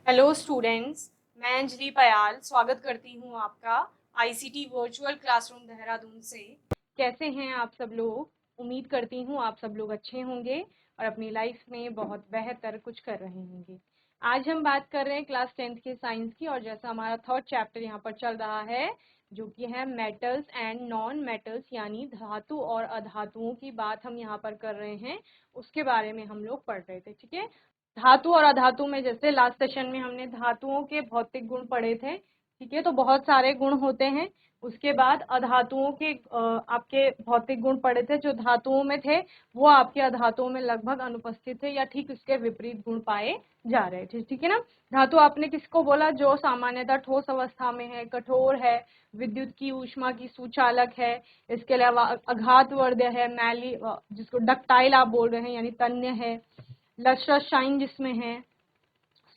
Hello students, मैं अंजलि पयाल स्वागत करती हूँ आपका आईसीटी वर्चुअल क्लासरूम देहरादून से। कैसे हैं आप सब लोग? उम्मीद करती हूँ आप सब लोग अच्छे होंगे और अपनी लाइफ में बहुत बेहतर कुछ कर रहे होंगे। आज हम बात कर रहे हैं क्लास 10th के साइंस की, और जैसा हमारा थर्ड चैप्टर यहाँ पर चल रहा है जो कि है मेटल्स एंड नॉन मेटल्स, यानी धातु और अधातुओं की बात हम यहाँ पर कर रहे हैं, उसके बारे में हम लोग पढ़ रहे थे। ठीक है, धातु और अधातु में जैसे लास्ट सेशन में हमने धातुओं के भौतिक गुण पढ़े थे। ठीक है, तो बहुत सारे गुण होते हैं। उसके बाद अधातुओं के आपके भौतिक गुण पढ़े थे, जो धातुओं में थे वो आपके अधातुओं में लगभग अनुपस्थित थे या ठीक उसके विपरीत गुण पाए जा रहे थे। ठीक है ना। धातु आपने किसको बोला? जो सामान्यतः ठोस अवस्था में है, कठोर है, विद्युत की ऊष्मा की सुचालक है। इसके अलावा अघातवर्ध्य है, मैली जिसको डक्टाइल आप बोल रहे हैं यानी तन्य है। लस्ट्रस शाइन जिसमें है।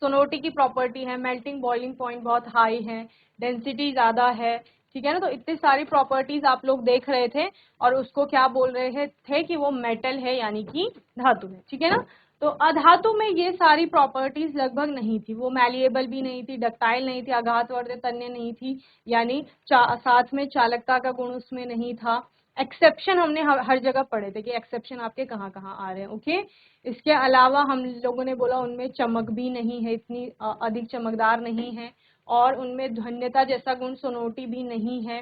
सोनोटी की प्रॉपर्टी है, मेल्टिंग बॉइलिंग पॉइंट बहुत हाई है, डेंसिटी ज़्यादा है। ठीक है ना। तो इतनी सारी प्रॉपर्टीज आप लोग देख रहे थे और उसको क्या बोल रहे थे कि वो मेटल है यानी कि धातु है। ठीक है ना। तो अधातु में ये सारी प्रॉपर्टीज लगभग नहीं थी, वो मैलिएबल भी नहीं थी, डक्टाइल नहीं थी, आघातवर्ध्य तन्य नहीं थी, यानी साथ में चालकता का गुण उसमें नहीं था। एक्सेप्शन हमने हर जगह पढ़े थे कि एक्सेप्शन आपके कहाँ कहाँ आ रहे हैं। ओके। इसके अलावा हम लोगों ने बोला उनमें चमक भी नहीं है, इतनी अधिक चमकदार नहीं है, और उनमें धन्यता जैसा गुण सोनोटी भी नहीं है,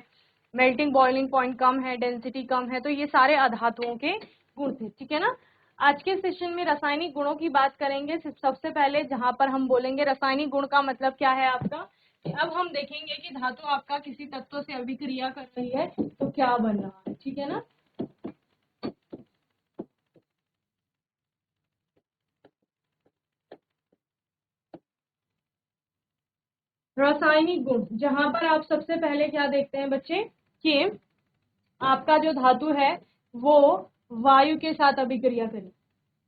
मेल्टिंग बॉइलिंग पॉइंट कम है, डेंसिटी कम है। तो ये सारे अधातुओं के गुण थे। ठीक है ना। आज के सेशन में रासायनिक गुणों की बात करेंगे। सबसे पहले जहां पर हम बोलेंगे रासायनिक गुण का मतलब क्या है आपका, कि अब हम देखेंगे कि धातु आपका किसी तत्व से अभिक्रिया कर रही है तो क्या बन रहा है। ठीक है ना। रासायनिक गुण जहां पर आप सबसे पहले क्या देखते हैं बच्चे, कि आपका जो धातु है वो वायु के साथ अभिक्रिया करे।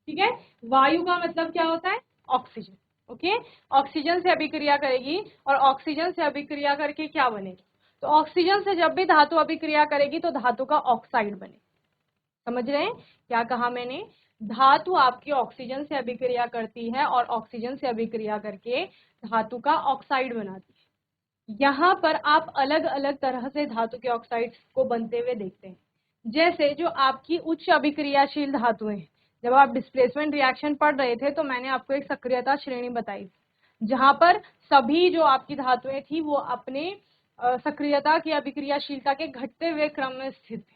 ठीक है। वायु का मतलब क्या होता है? ऑक्सीजन। ओके। ऑक्सीजन से अभिक्रिया करेगी, और ऑक्सीजन से अभिक्रिया करके क्या बनेगी? तो ऑक्सीजन से जब भी धातु अभिक्रिया करेगी तो धातु का ऑक्साइड बनेगा। समझ रहे हैं क्या कहा मैंने? धातु आपकी ऑक्सीजन से अभिक्रिया करती है और ऑक्सीजन से अभिक्रिया करके धातु का ऑक्साइड बनाती है। यहाँ पर आप अलग अलग तरह से धातु के ऑक्साइड्स को बनते हुए देखते हैं। जैसे जो आपकी उच्च अभिक्रियाशील धातुएं हैं, जब आप डिस्प्लेसमेंट रिएक्शन पढ़ रहे थे तो मैंने आपको एक सक्रियता श्रेणी बताई, जहां पर सभी जो आपकी धातुएं थी वो अपने सक्रियता की अभिक्रियाशीलता के घटते हुए क्रम में स्थित थे।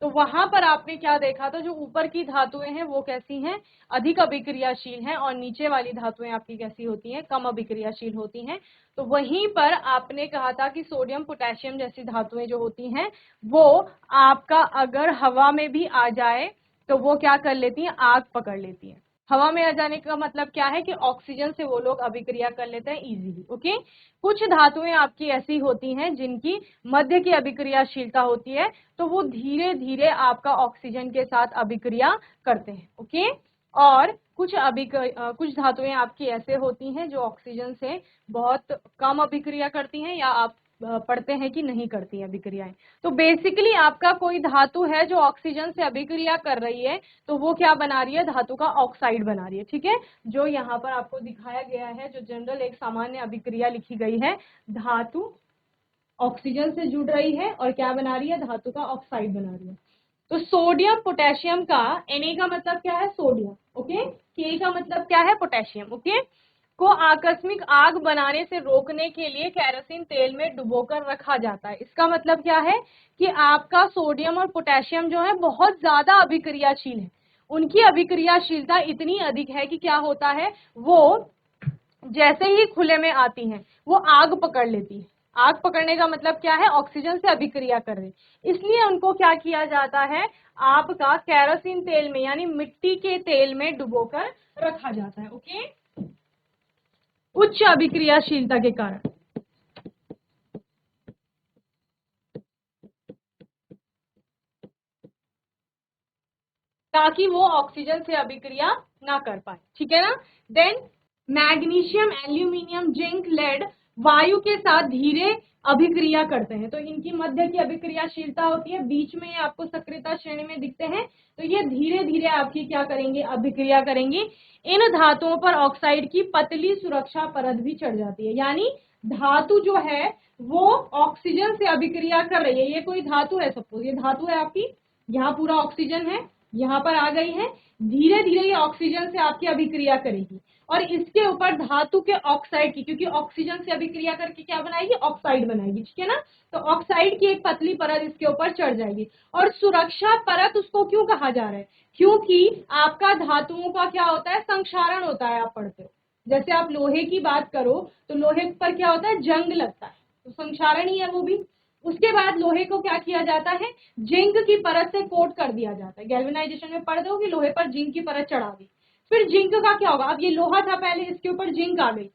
तो वहां पर आपने क्या देखा था? जो ऊपर की धातुएं हैं वो कैसी हैं? अधिक अभिक्रियाशील हैं, और नीचे वाली धातुएं आपकी कैसी होती हैं? कम अभिक्रियाशील होती हैं। तो वहीं पर आपने कहा था कि सोडियम पोटेशियम जैसी धातुएं जो होती हैं वो आपका अगर हवा में भी आ जाए तो वो क्या कर लेती हैं? आग पकड़ लेती हैं। हवा में आ जाने का मतलब क्या है? कि ऑक्सीजन से वो लोग अभिक्रिया कर लेते हैं इजीली। ओके। कुछ धातुएं आपकी ऐसी होती हैं जिनकी मध्य की अभिक्रियाशीलता होती है, तो वो धीरे धीरे आपका ऑक्सीजन के साथ अभिक्रिया करते हैं। ओके। और कुछ धातुएं आपकी ऐसे होती हैं जो ऑक्सीजन से बहुत कम अभिक्रिया करती हैं, या आप पढ़ते हैं कि नहीं करती हैं अभिक्रियाएं। तो बेसिकली आपका कोई धातु है जो ऑक्सीजन से अभिक्रिया कर रही है, तो वो क्या बना रही है? धातु का ऑक्साइड बना रही है। ठीक है। जो यहाँ पर आपको दिखाया गया है, जो जनरल एक सामान्य अभिक्रिया लिखी गई है, धातु ऑक्सीजन से जुड़ रही है और क्या बना रही है? धातु का ऑक्साइड बना रही है। तो सोडियम पोटेशियम का Na का मतलब क्या है? सोडियम। ओके। K का मतलब क्या है? पोटेशियम। ओके। को आकस्मिक आग बनाने से रोकने के लिए केरोसिन तेल में डुबोकर रखा जाता है। इसका मतलब क्या है? कि आपका सोडियम और पोटेशियम जो है बहुत ज्यादा अभिक्रियाशील है। उनकी अभिक्रियाशीलता इतनी अधिक है कि क्या होता है? वो जैसे ही खुले में आती हैं वो आग पकड़ लेती है। आग पकड़ने का मतलब क्या है? ऑक्सीजन से अभिक्रिया कर रही, इसलिए उनको क्या किया जाता है? आपका केरोसिन तेल में यानी मिट्टी के तेल में डुबोकर रखा जाता है। ओके। उच्च अभिक्रियाशीलता के कारण, ताकि वो ऑक्सीजन से अभिक्रिया ना कर पाए। ठीक है ना। Then magnesium, aluminium, zinc, lead वायु के साथ धीरे अभिक्रिया करते हैं। तो इनकी मध्य की अभिक्रियाशीलता होती है, बीच में ये आपको सक्रियता श्रेणी में दिखते हैं। तो ये धीरे धीरे आपकी क्या करेंगे, अभिक्रिया करेंगे। इन धातुओं पर ऑक्साइड की पतली सुरक्षा परत भी चढ़ जाती है, यानी धातु जो है वो ऑक्सीजन से अभिक्रिया कर रही है। ये कोई धातु है, सपोज ये धातु है आपकी, यहाँ पूरा ऑक्सीजन है, यहाँ पर आ गई है, धीरे धीरे ये ऑक्सीजन से आपकी अभिक्रिया करेगी और इसके ऊपर धातु के ऑक्साइड की, क्योंकि ऑक्सीजन से अभिक्रिया करके क्या बनाएगी, ऑक्साइड बनाएगी, ठीक है ना। तो ऑक्साइड की एक पतली परत इसके ऊपर चढ़ जाएगी। और सुरक्षा परत उसको क्यों कहा जा रहा है, क्योंकि आपका धातुओं का क्या होता है, संक्षारण होता है। आप पढ़ते हो, जैसे आप लोहे की बात करो तो लोहे पर क्या होता है, जंग लगता है, तो संक्षारण ही है वो भी। उसके बाद लोहे को क्या किया जाता है, जिंक की परत से कोट कर दिया जाता है। गैल्वेनाइजेशन में पढ़ दो कि लोहे पर जिंक की परत चढ़ा दी, फिर जिंक का क्या होगा, अब ये लोहा था पहले, इसके ऊपर जिंक आ गई,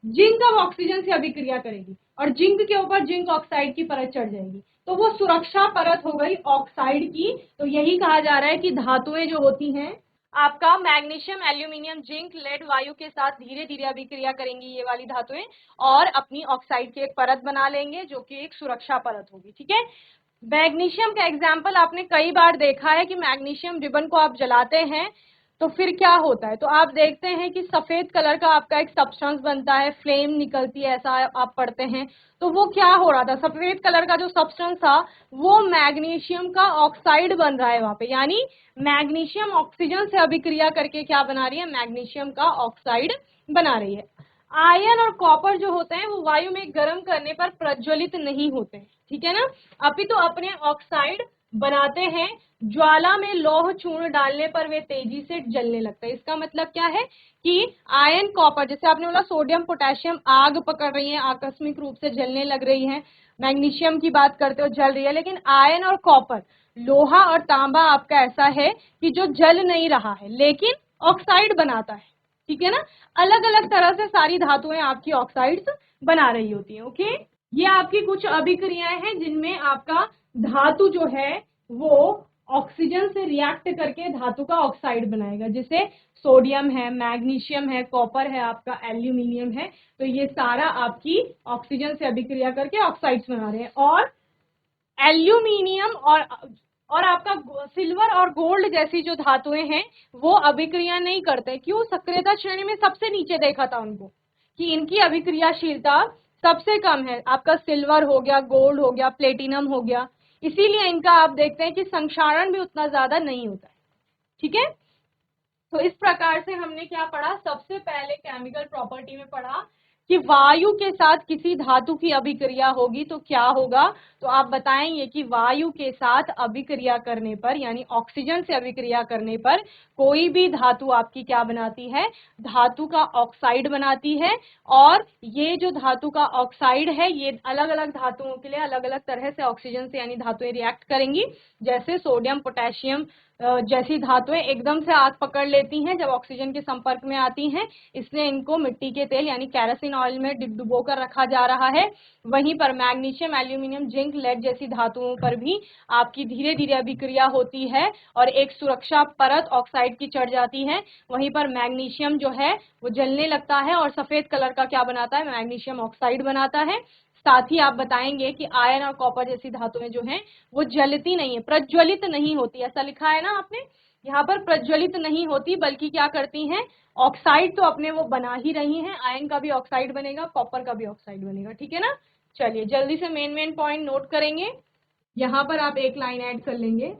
जिंक अब ऑक्सीजन से अभिक्रिया करेगी और जिंक के ऊपर जिंक ऑक्साइड की परत चढ़ जाएगी, तो वो सुरक्षा परत हो गई ऑक्साइड की। तो यही कहा जा रहा है कि धातुएं जो होती हैं आपका मैग्नीशियम, एल्यूमिनियम, जिंक, लेड वायु के साथ धीरे धीरे अभिक्रिया करेंगी ये वाली धातुएं और अपनी ऑक्साइड की एक परत बना लेंगे जो कि एक सुरक्षा परत होगी, ठीक है। मैग्नीशियम का एग्जाम्पल आपने कई बार देखा है कि मैग्नीशियम रिबन को आप जलाते हैं तो फिर क्या होता है, तो आप देखते हैं कि सफेद कलर का आपका एक सब्सटेंस बनता है, फ्लेम निकलती है, ऐसा आप पढ़ते हैं। तो वो क्या हो रहा था, सफेद कलर का जो सब्सटेंस था वो मैग्नीशियम का ऑक्साइड बन रहा है वहां पे, यानी मैग्नीशियम ऑक्सीजन से अभिक्रिया करके क्या बना रही है, मैग्नीशियम का ऑक्साइड बना रही है। आयरन और कॉपर जो होते हैं वो वायु में गर्म करने पर प्रज्वलित नहीं होते हैं, ठीक है ना, अपितु तो अपने ऑक्साइड बनाते हैं। ज्वाला में लौह चूर्ण डालने पर वे तेजी से जलने लगते हैं। इसका मतलब क्या है कि आयन कॉपर, जैसे आपने बोला सोडियम पोटेशियम आग पकड़ रही है, आकस्मिक रूप से जलने लग रही है, मैग्नीशियम की बात करते हो जल रही है, लेकिन आयन और कॉपर, लोहा और तांबा आपका ऐसा है कि जो जल नहीं रहा है लेकिन ऑक्साइड बनाता है, ठीक है ना। अलग अलग तरह से सारी धातुएं आपकी ऑक्साइड्स बना रही होती है, ओके। ये आपकी कुछ अभिक्रियाएं हैं जिनमें आपका धातु जो है वो ऑक्सीजन से रिएक्ट करके धातु का ऑक्साइड बनाएगा, जैसे सोडियम है, मैग्नीशियम है, कॉपर है, आपका एल्यूमिनियम है। तो ये सारा आपकी ऑक्सीजन से अभिक्रिया करके ऑक्साइड्स बना रहे हैं। और एल्यूमिनियम और आपका सिल्वर और गोल्ड जैसी जो धातुएं हैं वो अभिक्रिया नहीं करते, क्यों, सक्रियता श्रेणी में सबसे नीचे देखा था उनको कि इनकी अभिक्रियाशीलता सबसे कम है। आपका सिल्वर हो गया, गोल्ड हो गया, प्लेटिनम हो गया, इसीलिए इनका आप देखते हैं कि संक्षारण भी उतना ज्यादा नहीं होता है, ठीक है। तो इस प्रकार से हमने क्या पढ़ा, सबसे पहले केमिकल प्रॉपर्टी में पढ़ा कि वायु के साथ किसी धातु की अभिक्रिया होगी तो क्या होगा। तो आप बताएंगे कि वायु के साथ अभिक्रिया करने पर, यानी ऑक्सीजन से अभिक्रिया करने पर कोई भी धातु आपकी क्या बनाती है, धातु का ऑक्साइड बनाती है। और ये जो धातु का ऑक्साइड है ये अलग अलग धातुओं के लिए अलग अलग तरह से ऑक्सीजन से यानी धातुएं रिएक्ट करेंगी। जैसे सोडियम पोटेशियम जैसी धातुएं एकदम से आग पकड़ लेती हैं जब ऑक्सीजन के संपर्क में आती हैं, इसलिए इनको मिट्टी के तेल यानी केरोसिन ऑयल में डुबो कर रखा जा रहा है। वहीं पर मैग्नीशियम, एल्यूमिनियम, जिंक, लेड जैसी धातुओं पर भी आपकी धीरे धीरे अभिक्रिया होती है और एक सुरक्षा परत ऑक्साइड की चढ़ जाती है। वहीं पर मैग्नीशियम जो है वो जलने लगता है और सफेद कलर का क्या बनाता है, मैग्नीशियम ऑक्साइड बनाता है। साथ ही आप बताएंगे कि आयरन और कॉपर जैसी धातुएं जो हैं वो जलती नहीं है, प्रज्वलित नहीं होती, ऐसा लिखा है ना आपने यहाँ पर, प्रज्वलित नहीं होती बल्कि क्या करती हैं, ऑक्साइड तो अपने वो बना ही रही हैं, आयरन का भी ऑक्साइड बनेगा, कॉपर का भी ऑक्साइड बनेगा, ठीक है ना। चलिए जल्दी से मेन मेन पॉइंट नोट करेंगे। यहाँ पर आप एक लाइन ऐड कर लेंगे,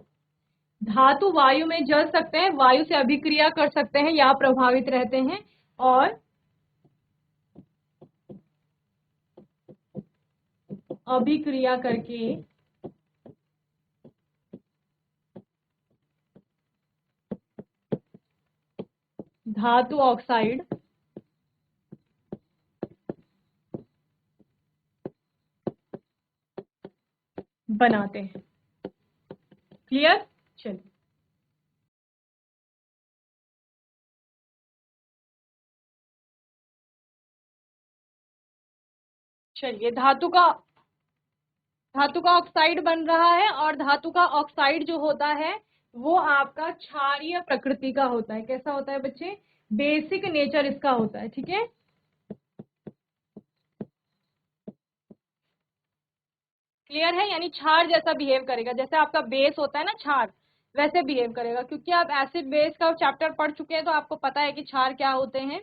धातु वायु में जल सकते हैं, वायु से अभिक्रिया कर सकते हैं या प्रभावित रहते हैं, और अभिक्रिया करके धातु ऑक्साइड बनाते हैं। क्लियर, चलिए चलिए धातु का ऑक्साइड बन रहा है और धातु का ऑक्साइड जो होता है वो आपका क्षारीय प्रकृति का होता है। कैसा होता है बच्चे, बेसिक नेचर इसका होता है, ठीक है। क्लियर है? यानी क्षार जैसा बिहेव करेगा, जैसे आपका बेस होता है ना क्षार, वैसे बिहेव करेगा। क्योंकि आप एसिड बेस का चैप्टर पढ़ चुके हैं तो आपको पता है कि क्षार क्या होते हैं।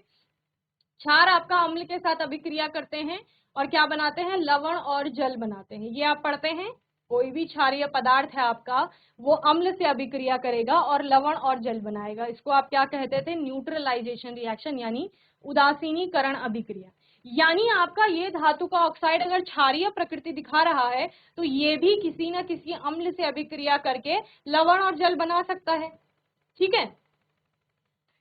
क्षार आपका अम्ल के साथ अभिक्रिया करते हैं और क्या बनाते हैं? लवण और जल बनाते हैं। ये आप पढ़ते हैं, कोई भी क्षारीय पदार्थ है आपका वो अम्ल से अभिक्रिया करेगा और लवण और जल बनाएगा। इसको आप क्या कहते थे? न्यूट्रलाइजेशन रिएक्शन, यानी उदासीनीकरण अभिक्रिया। यानी आपका ये धातु का ऑक्साइड अगर क्षारीय प्रकृति दिखा रहा है तो ये भी किसी न किसी अम्ल से अभिक्रिया करके लवण और जल बना सकता है। ठीक है,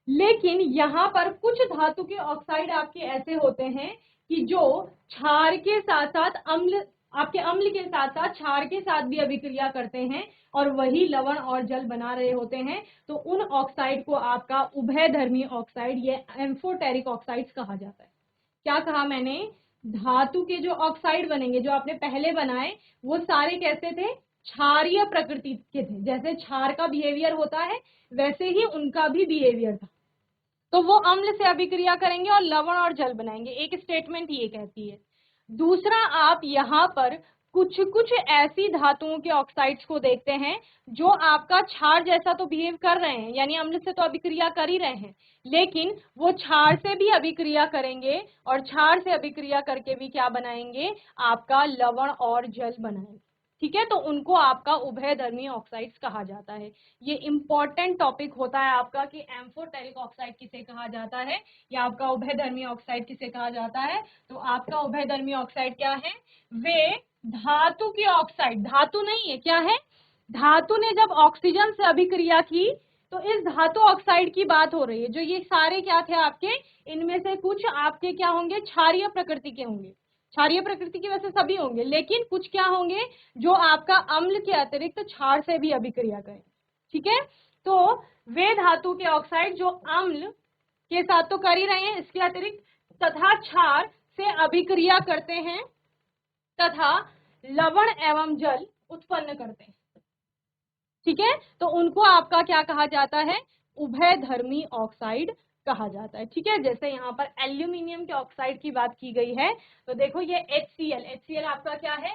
लेकिन यहाँ पर कुछ धातु के ऑक्साइड आपके ऐसे होते हैं कि जो क्षार के साथ साथ अम्ल, आपके अम्ल के साथ साथ क्षार के साथ भी अभिक्रिया करते हैं और वही लवण और जल बना रहे होते हैं। तो उन ऑक्साइड को आपका उभयधर्मी ऑक्साइड या एम्फोटेरिक ऑक्साइड्स कहा जाता है। क्या कहा मैंने? धातु के जो ऑक्साइड बनेंगे, जो आपने पहले बनाए, वो सारे कैसे थे? क्षारीय प्रकृति के थे। जैसे क्षार का बिहेवियर होता है वैसे ही उनका भी बिहेवियर था। तो वो अम्ल से अभिक्रिया करेंगे और लवण और जल बनाएंगे। एक स्टेटमेंट ये कहती है। दूसरा, आप यहाँ पर कुछ कुछ ऐसी धातुओं के ऑक्साइड्स को देखते हैं जो आपका क्षार जैसा तो बिहेव कर रहे हैं, यानी अम्ल से तो अभिक्रिया कर ही रहे हैं, लेकिन वो क्षार से भी अभिक्रिया करेंगे और क्षार से अभिक्रिया करके भी क्या बनाएंगे? आपका लवण और जल बनाएंगे। ठीक है, तो उनको आपका उभयधर्मी ऑक्साइड्स कहा जाता है। ये इंपॉर्टेंट टॉपिक होता है आपका कि एम्फोटेरिक ऑक्साइड किसे कहा जाता है या आपका उभयधर्मी ऑक्साइड किसे कहा जाता है। तो आपका उभयधर्मी ऑक्साइड क्या है? वे धातु के ऑक्साइड, धातु नहीं है, क्या है? धातु ने जब ऑक्सीजन से अभिक्रिया की तो इस धातु ऑक्साइड की बात हो रही है। जो ये सारे क्या थे आपके, इनमें से कुछ आपके क्या होंगे? क्षारीय प्रकृति के होंगे। क्षारीय प्रकृति की वैसे सभी होंगे, लेकिन कुछ क्या होंगे जो आपका अम्ल के अतिरिक्त क्षार से भी अभिक्रिया करें। ठीक है, तो वे धातु के ऑक्साइड जो अम्ल के साथ तो कर ही रहे हैं, इसके अतिरिक्त तथा क्षार से अभिक्रिया करते हैं तथा लवण एवं जल उत्पन्न करते हैं। ठीक है, तो उनको आपका क्या कहा जाता है? उभयधर्मी ऑक्साइड कहा जाता है। ठीक है, जैसे यहाँ पर एल्यूमिनियम के ऑक्साइड की बात की गई है तो देखो ये HCl, HCl आपका क्या है?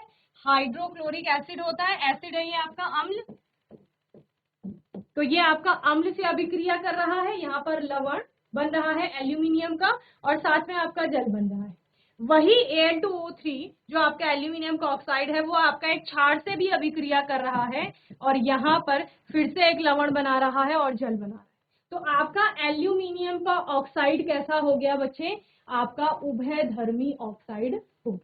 हाइड्रोक्लोरिक एसिड होता है, एसिड है ये आपका अम्ल। तो ये आपका अम्ल से अभिक्रिया कर रहा है, यहाँ पर लवण बन रहा है एल्यूमिनियम का और साथ में आपका जल बन रहा है। वही Al2O3 जो आपका एल्यूमिनियम का ऑक्साइड है वो आपका एक क्षार से भी अभिक्रिया कर रहा है और यहाँ पर फिर से एक लवण बना रहा है और जल बना रहा है। तो आपका एल्यूमिनियम का ऑक्साइड कैसा हो गया बच्चे? आपका उभयधर्मी ऑक्साइड हो।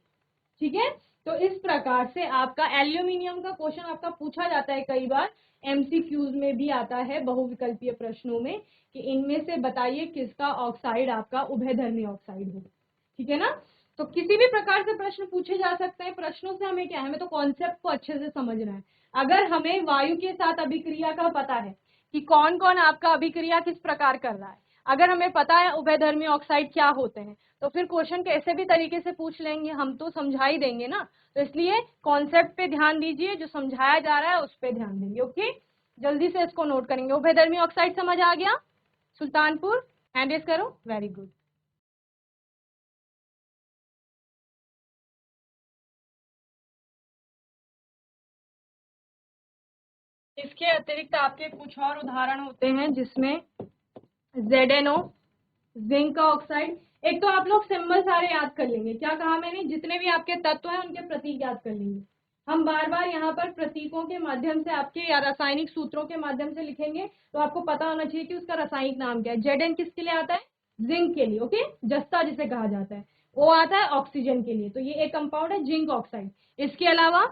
ठीक है, तो इस प्रकार से आपका एल्यूमिनियम का क्वेश्चन आपका पूछा जाता है कई बार, MCQs में भी आता है बहुविकल्पीय प्रश्नों में कि इनमें से बताइए किसका ऑक्साइड आपका उभयधर्मी ऑक्साइड हो। ठीक है ना, तो किसी भी प्रकार से प्रश्न पूछे जा सकते हैं। प्रश्नों से हमें क्या है, हमें तो कॉन्सेप्ट को अच्छे से समझना है। अगर हमें वायु के साथ अभिक्रिया का पता है कि कौन कौन आपका अभिक्रिया किस प्रकार कर रहा है, अगर हमें पता है उभयधर्मी ऑक्साइड क्या होते हैं, तो फिर क्वेश्चन कैसे भी तरीके से पूछ लेंगे, हम तो समझा ही देंगे ना। तो इसलिए कॉन्सेप्ट पे ध्यान दीजिए, जो समझाया जा रहा है उस पे ध्यान देंगे। ओके, जल्दी से इसको नोट करेंगे। उभयधर्मी ऑक्साइड समझ आ गया? सुल्तानपुर हैंड रेज करो, वेरी गुड। इसके अतिरिक्त आपके कुछ और उदाहरण होते हैं जिसमें ZnO, जिंक का ऑक्साइड। एक तो आप लोग सिंबल सारे याद कर लेंगे। क्या कहा मैंने? जितने भी आपके तत्व हैं उनके प्रतीक याद कर लेंगे। हम बार बार यहाँ पर प्रतीकों के माध्यम से आपके या रासायनिक सूत्रों के माध्यम से लिखेंगे तो आपको पता होना चाहिए कि उसका रासायनिक नाम क्या है। Zn किसके लिए आता है? जिंक के लिए। ओके, जस्ता जिसे कहा जाता है, वो आता है ऑक्सीजन के लिए। तो ये एक कंपाउंड है जिंक ऑक्साइड। इसके अलावा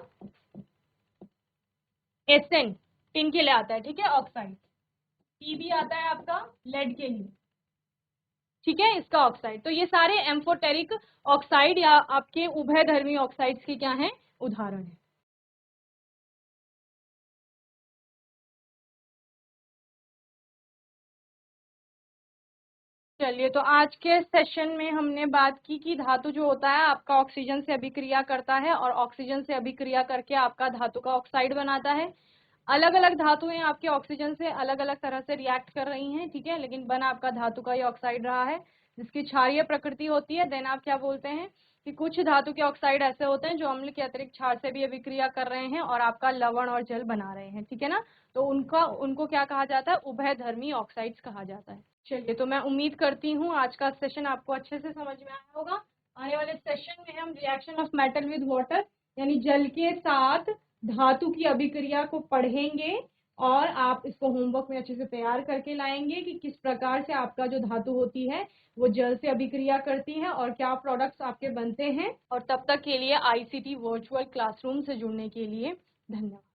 Sn टिन के लिए आता है, ठीक है, ऑक्साइड। P भी आता है आपका लेड के लिए, ठीक है, इसका ऑक्साइड। तो ये सारे एम्फोटेरिक ऑक्साइड या आपके उभयधर्मी ऑक्साइड्स के क्या हैं? उदाहरण है। चलिए, तो आज के सेशन में हमने बात की कि धातु जो होता है आपका ऑक्सीजन से अभिक्रिया करता है और ऑक्सीजन से अभिक्रिया करके आपका धातु का ऑक्साइड बनाता है। अलग अलग धातुएं आपके ऑक्सीजन से अलग अलग तरह से रिएक्ट कर रही हैं, ठीक है, लेकिन बन आपका धातु का ही ऑक्साइड रहा है। जिसकी क्षारीय प्रकृति होती है। देन आप क्या बोलते हैं कि कुछ धातु के ऑक्साइड ऐसे होते हैं जो अम्ल के अतिरिक्त क्षार से भी अभिक्रिया कर रहे हैं और आपका लवण और जल बना रहे हैं, ठीक है ना। तो उनको क्या कहा जाता है, उभयधर्मी ऑक्साइड्स कहा जाता है। चलिए, तो मैं उम्मीद करती हूँ आज का सेशन आपको अच्छे से समझ में आया होगा। आने वाले सेशन में हम reaction of metal with water यानी जल के साथ धातु की अभिक्रिया को पढ़ेंगे और आप इसको होमवर्क में अच्छे से तैयार करके लाएंगे कि किस प्रकार से आपका जो धातु होती है वो जल से अभिक्रिया करती है और क्या प्रोडक्ट्स आपके बनते हैं। और तब तक के लिए आईसीटी वर्चुअल क्लासरूम से जुड़ने के लिए धन्यवाद।